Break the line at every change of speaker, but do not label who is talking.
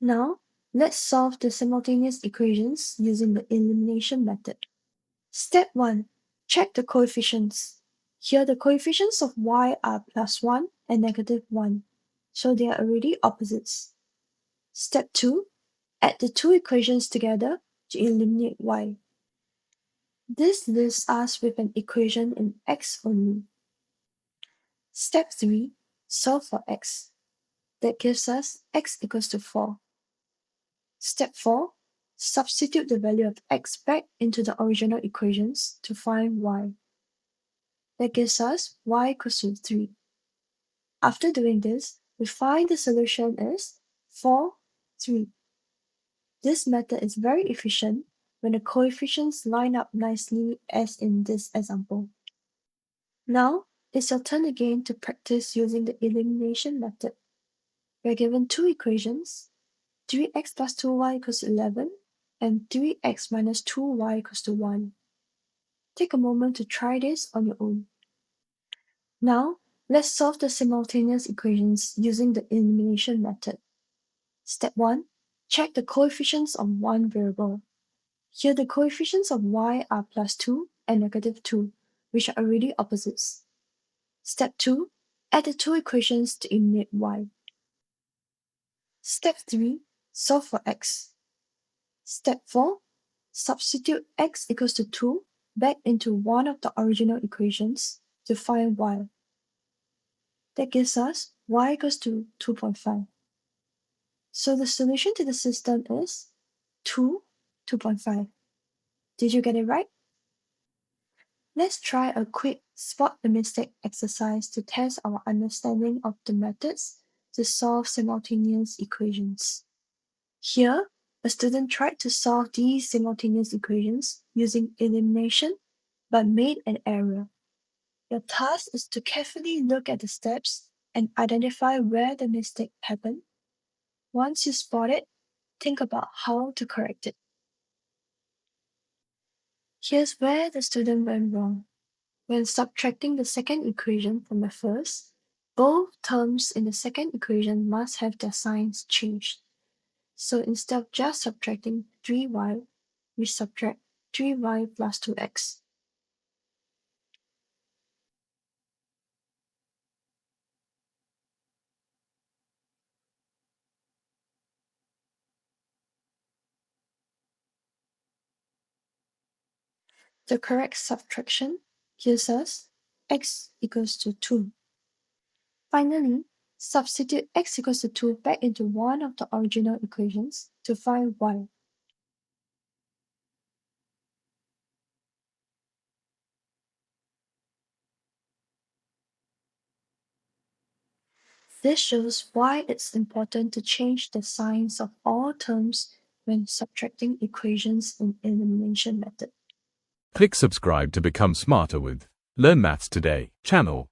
Now, let's solve the simultaneous equations using the elimination method. Step 1. Check the coefficients. Here the coefficients of y are +1 and -1, so they are already opposites. Step 2. Add the two equations together to eliminate y. This leaves us with an equation in x only. Step 3. Solve for x. That gives us x equals to 4. Step 4. Substitute the value of x back into the original equations to find y. That gives us y equals to 3. After doing this, we find the solution is 4, 3. This method is very efficient when the coefficients line up nicely as in this example. Now, it's your turn again to practice using the elimination method. We are given two equations, 3x plus 2y equals to 11 and 3x minus 2y equals to 1. Take a moment to try this on your own. Now, let's solve the simultaneous equations using the elimination method. Step 1. Check the coefficients of one variable. Here the coefficients of y are +2 and -2, which are already opposites. Step 2. Add the two equations to eliminate y. Step 3. Solve for x. Step 4. Substitute x equals to 2 back into one of the original equations to find y. That gives us y equals to 2.5. So the solution to the system is 2, 2.5. Did you get it right? Let's try a quick spot the mistake exercise to test our understanding of the methods to solve simultaneous equations. Here, a student tried to solve these simultaneous equations using elimination but made an error. Your task is to carefully look at the steps and identify where the mistake happened. Once you spot it, think about how to correct it. Here's where the student went wrong. When subtracting the second equation from the first, both terms in the second equation must have their signs changed. So instead of just subtracting 3y, we subtract 3y plus 2x. The correct subtraction gives us x equals to 2. Finally, substitute x equals to 2 back into one of the original equations to find y. This shows why it's important to change the signs of all terms when subtracting equations in elimination method.
Click subscribe to become smarter with Learn Maths Today channel.